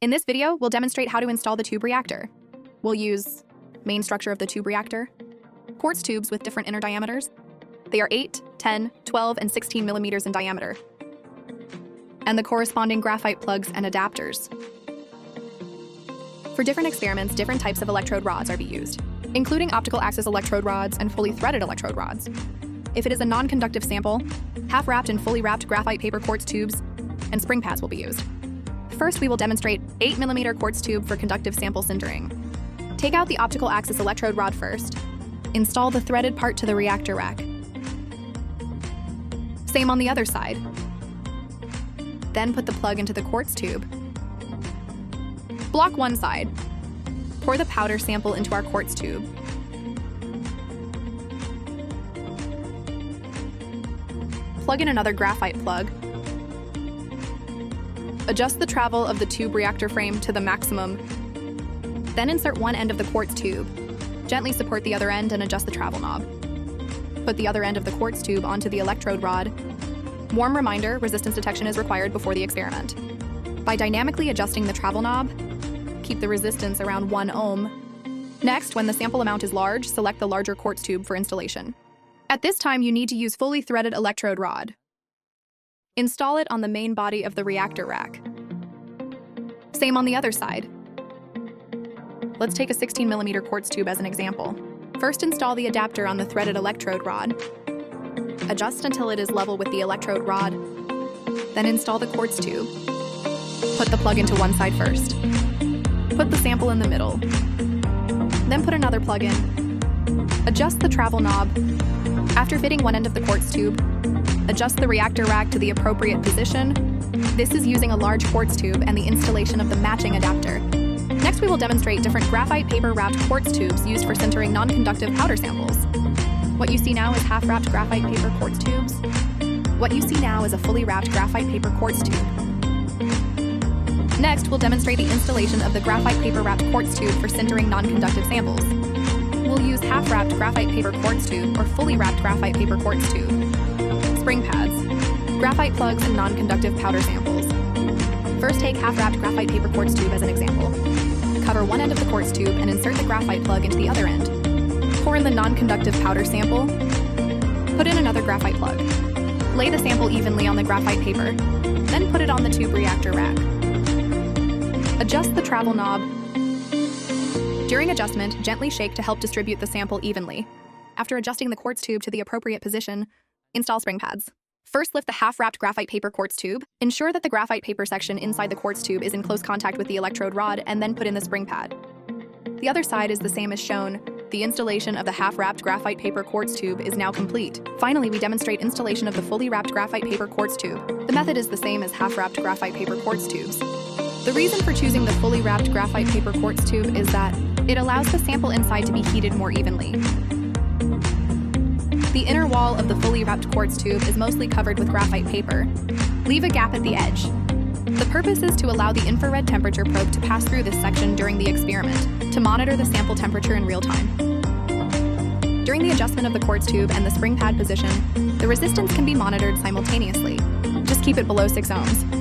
In this video, we'll demonstrate how to install the tube reactor. We'll use main structure of the tube reactor, quartz tubes with different inner diameters. They are 8, 10, 12, and 16 millimeters in diameter, and the corresponding graphite plugs and adapters. For different experiments, different types of electrode rods are be used, including optical axis electrode rods and fully threaded electrode rods. If it is a non-conductive sample, half-wrapped and fully wrapped graphite paper quartz tubes and spring pads will be used. First, we will demonstrate 8mm quartz tube for conductive sample sintering. Take out the optical axis electrode rod first. Install the threaded part to the reactor rack. Same on the other side. Then put the plug into the quartz tube. Block one side. Pour the powder sample into our quartz tube. Plug in another graphite plug. Adjust the travel of the tube reactor frame to the maximum. Then insert one end of the quartz tube. Gently support the other end and adjust the travel knob. Put the other end of the quartz tube onto the electrode rod. Warm reminder, resistance detection is required before the experiment. By dynamically adjusting the travel knob, keep the resistance around 1 ohm. Next, when the sample amount is large, select the larger quartz tube for installation. At this time, you need to use fully threaded electrode rod. Install it on the main body of the reactor rack. Same on the other side. Let's take a 16mm quartz tube as an example. First, install the adapter on the threaded electrode rod. Adjust until it is level with the electrode rod. Then install the quartz tube. Put the plug into one side first. Put the sample in the middle. Then put another plug in. Adjust the travel knob. After fitting one end of the quartz tube, adjust the reactor rack to the appropriate position. This is using a large quartz tube and the installation of the matching adapter. Next, we will demonstrate different graphite paper wrapped quartz tubes used for sintering non-conductive powder samples. What you see now is half-wrapped graphite paper quartz tubes. What you see now is a fully wrapped graphite paper quartz tube. Next, we'll demonstrate the installation of the graphite paper wrapped quartz tube for sintering non-conductive samples. We'll use half-wrapped graphite paper quartz tube or fully wrapped graphite paper quartz tube. Spring pads, graphite plugs, and non-conductive powder samples. First, take half-wrapped graphite paper quartz tube as an example. Cover one end of the quartz tube and insert the graphite plug into the other end. Pour in the non-conductive powder sample. Put in another graphite plug. Lay the sample evenly on the graphite paper, then put it on the tube reactor rack. Adjust the travel knob. During adjustment, gently shake to help distribute the sample evenly. After adjusting the quartz tube to the appropriate position, install spring pads. First, lift the half-wrapped graphite paper quartz tube. Ensure that the graphite paper section inside the quartz tube is in close contact with the electrode rod, and then put in the spring pad. The other side is the same as shown. The installation of the half-wrapped graphite paper quartz tube is now complete. Finally, we demonstrate installation of the fully wrapped graphite paper quartz tube. The method is the same as half-wrapped graphite paper quartz tubes. The reason for choosing the fully wrapped graphite paper quartz tube is that it allows the sample inside to be heated more evenly. The inner wall of the fully wrapped quartz tube is mostly covered with graphite paper. Leave a gap at the edge. The purpose is to allow the infrared temperature probe to pass through this section during the experiment, to monitor the sample temperature in real time. During the adjustment of the quartz tube and the spring pad position, the resistance can be monitored simultaneously. Just keep it below 6 ohms.